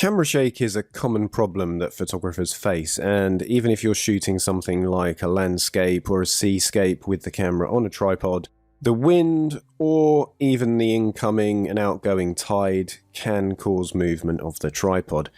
Camera shake is a common problem that photographers face, and even if you're shooting something like a landscape or a seascape with the camera on a tripod, the wind or even the incoming and outgoing tide can cause movement of the tripod.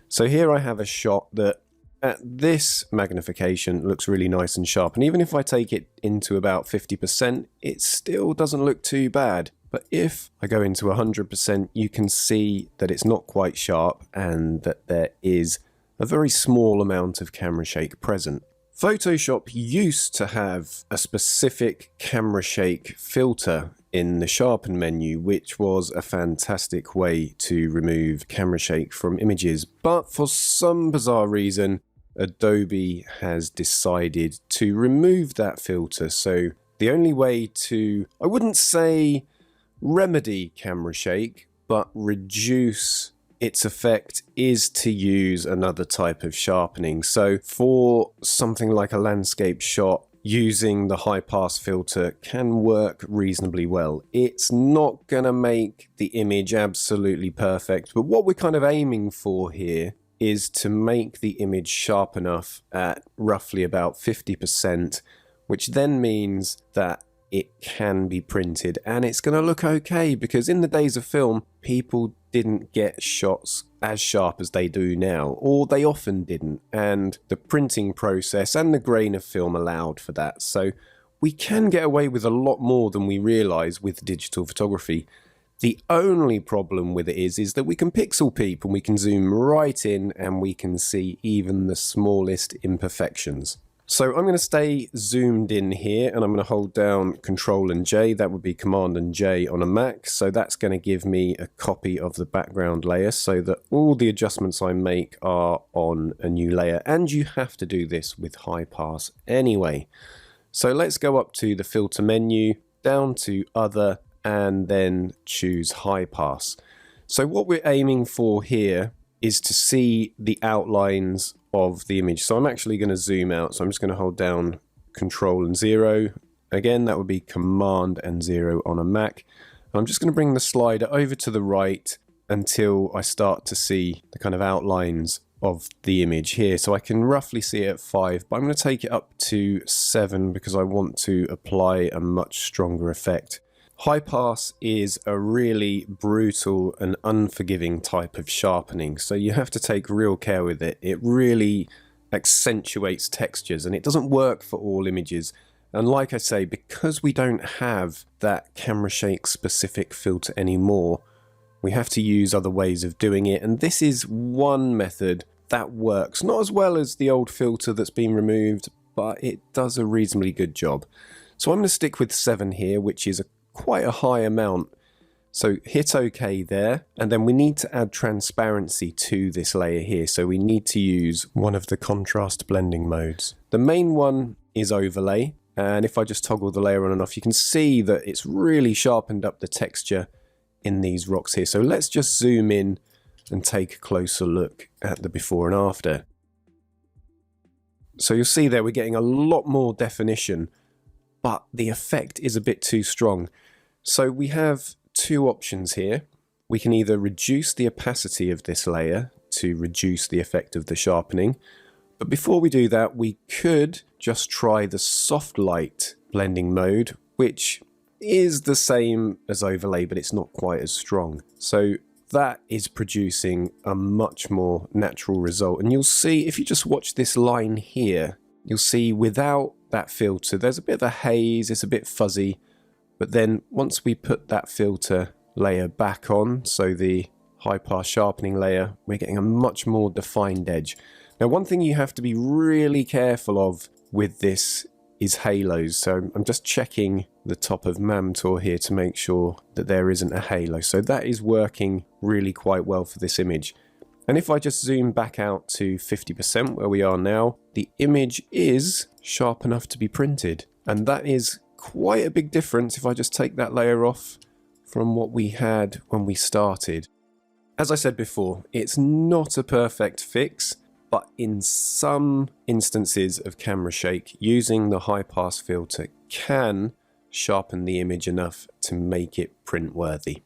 So here I have a shot that at this magnification looks really nice and sharp, and even if I take it into about 50%, it still doesn't look too bad. But if I go into 100%, you can see that it's not quite sharp and that there is a very small amount of camera shake present. Photoshop used to have a specific camera shake filter in the sharpen menu, which was a fantastic way to remove camera shake from images. But for some bizarre reason, Adobe has decided to remove that filter. So the only way to, I wouldn't say remedy camera shake, but reduce its effect, is to use another type of sharpening. So for something like a landscape shot, using the high pass filter can work reasonably well. It's not gonna make the image absolutely perfect, but what we're kind of aiming for here is to make the image sharp enough at roughly about 50%, which then means that it can be printed and it's going to look okay, because in the days of film, people didn't get shots as sharp as they do now, or they often didn't, and the printing process and the grain of film allowed for that. So we can get away with a lot more than we realize with digital photography. The only problem with it is that we can pixel peep and we can zoom right in and we can see even the smallest imperfections. So I'm going to stay zoomed in here and I'm going to hold down Control and J. That would be Command and J on a Mac. So that's going to give me a copy of the background layer so that all the adjustments I make are on a new layer. And you have to do this with high pass anyway. So let's go up to the filter menu, down to other, and then choose high pass. So what we're aiming for here is to see the outlines of the image. So I'm actually going to zoom out. So I'm just going to hold down Control and 0. Again, that would be Command and 0 on a Mac. And I'm just going to bring the slider over to the right until I start to see the kind of outlines of the image here. So I can roughly see it at 5, but I'm going to take it up to 7 because I want to apply a much stronger effect. High pass is a really brutal and unforgiving type of sharpening, so you have to take real care with it. It really accentuates textures and it doesn't work for all images. And like I say, because we don't have that camera shake specific filter anymore, we have to use other ways of doing it, and this is one method that works. Not as well as the old filter that's been removed, but it does a reasonably good job. So I'm going to stick with 7 here, which is quite a high amount. So hit OK there, and then we need to add transparency to this layer here. So we need to use one of the contrast blending modes. The main one is overlay, and if I just toggle the layer on and off, you can see that it's really sharpened up the texture in these rocks here. So let's just zoom in and take a closer look at the before and after. So you'll see there we're getting a lot more definition, but the effect is a bit too strong. So we have two options here. We can either reduce the opacity of this layer to reduce the effect of the sharpening, but before we do that, we could just try the soft light blending mode, which is the same as overlay, but it's not quite as strong. So that is producing a much more natural result. And you'll see, if you just watch this line here, you'll see without that filter, there's a bit of a haze, it's a bit fuzzy. But then once we put that filter layer back on, so the high pass sharpening layer, we're getting a much more defined edge. Now, one thing you have to be really careful of with this is halos. So I'm just checking the top of Mamtor here to make sure that there isn't a halo. So that is working really quite well for this image. And if I just zoom back out to 50% where we are now, the image is sharp enough to be printed. And that is quite a big difference if I just take that layer off from what we had when we started. As I said before, it's not a perfect fix, but in some instances of camera shake, using the high pass filter can sharpen the image enough to make it print worthy.